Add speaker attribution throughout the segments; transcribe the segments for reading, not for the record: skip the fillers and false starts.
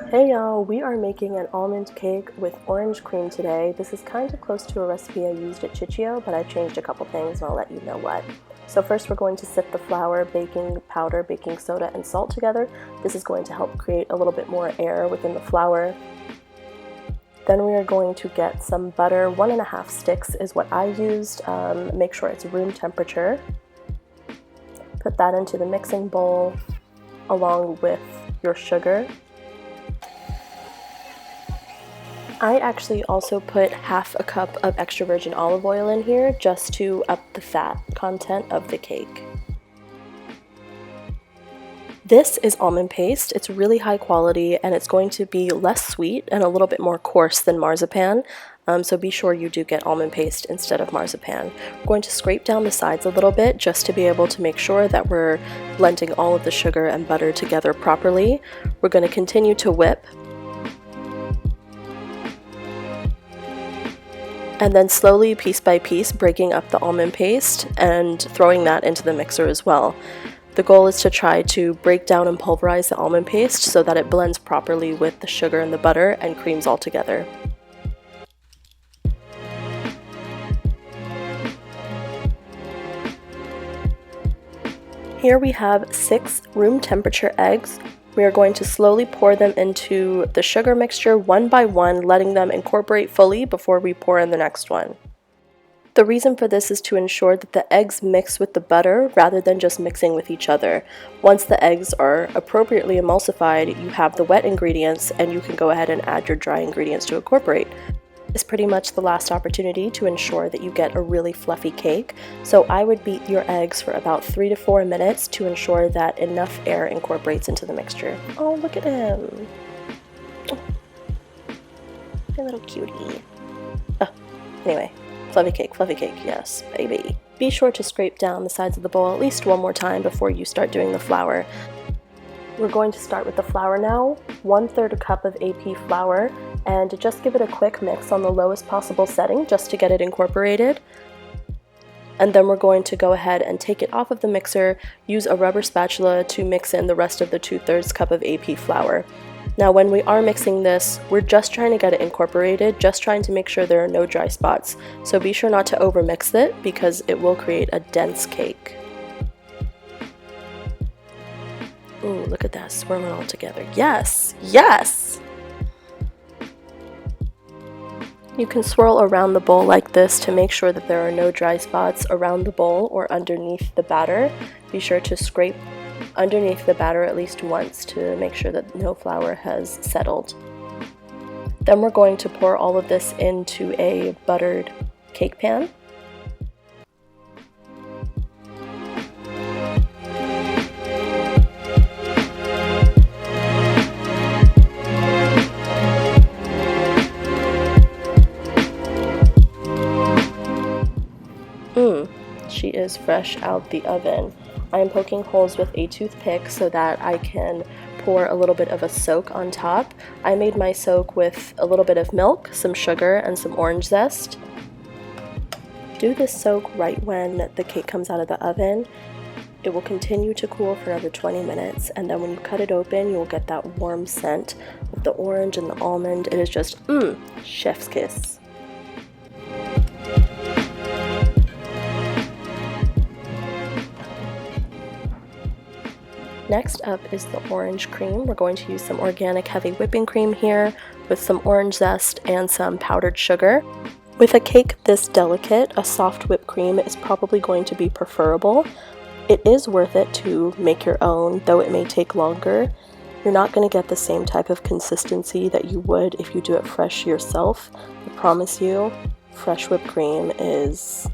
Speaker 1: Hey y'all, we are making an almond cake with orange cream today. This is kind of close to a recipe I used at Chichio, but I changed a couple things and I'll let you know what. So first we're going to sift the flour, baking powder, baking soda, and salt together. This is going to help create a little bit more air within the flour. Then we are going to get some butter. 1.5 sticks is what I used. Make sure it's room temperature. Put that into the mixing bowl along with your sugar. I actually also put 1/2 cup of extra virgin olive oil in here just to up the fat content of the cake. This is almond paste. It's really high quality and it's going to be less sweet and a little bit more coarse than marzipan. So be sure you do get almond paste instead of marzipan. We're going to scrape down the sides a little bit just to be able to make sure that we're blending all of the sugar and butter together properly. We're going to continue to whip. And then slowly, piece by piece, breaking up the almond paste and throwing that into the mixer as well. The goal is to try to break down and pulverize the almond paste so that it blends properly with the sugar and the butter and creams all together. Here we have 6 room temperature eggs. We are going to slowly pour them into the sugar mixture one by one, letting them incorporate fully before we pour in the next one. The reason for this is to ensure that the eggs mix with the butter rather than just mixing with each other. Once the eggs are appropriately emulsified, you have the wet ingredients and you can go ahead and add your dry ingredients to incorporate. Is pretty much the last opportunity to ensure that you get a really fluffy cake. So I would beat your eggs for about 3 to 4 minutes to ensure that enough air incorporates into the mixture. Oh, look at him. Oh, my little cutie. Oh, anyway, fluffy cake, yes, baby. Be sure to scrape down the sides of the bowl at least one more time before you start doing the flour. We're going to start with the flour now. 1/3 cup of AP flour, and just give it a quick mix on the lowest possible setting just to get it incorporated. And then we're going to go ahead and take it off of the mixer, use a rubber spatula to mix in the rest of the 2/3 cup of AP flour. Now when we are mixing this, we're just trying to get it incorporated, just trying to make sure there are no dry spots. So be sure not to overmix it because it will create a dense cake. Ooh, look at that, swirling all together. Yes, yes! You can swirl around the bowl like this to make sure that there are no dry spots around the bowl or underneath the batter. Be sure to scrape underneath the batter at least once to make sure that no flour has settled. Then we're going to pour all of this into a buttered cake pan. She is fresh out the oven. I am poking holes with a toothpick so that I can pour a little bit of a soak on top. I made my soak with a little bit of milk, some sugar, and some orange zest. Do this soak right when the cake comes out of the oven. It will continue to cool for another 20 minutes, and then when you cut it open, you will get that warm scent of the orange and the almond. It is just, chef's kiss. Next up is the orange cream. We're going to use some organic heavy whipping cream here with some orange zest and some powdered sugar. With a cake this delicate, a soft whipped cream is probably going to be preferable. It is worth it to make your own, though it may take longer. You're not going to get the same type of consistency that you would if you do it fresh yourself. I promise you, fresh whipped cream is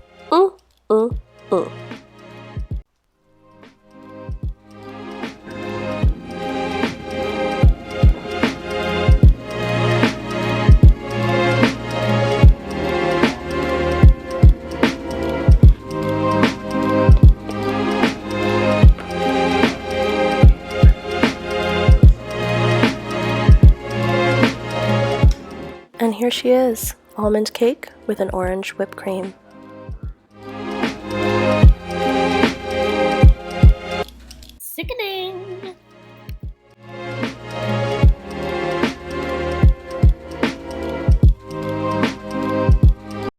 Speaker 1: And here she is, almond cake with an orange whipped cream.
Speaker 2: Sickening!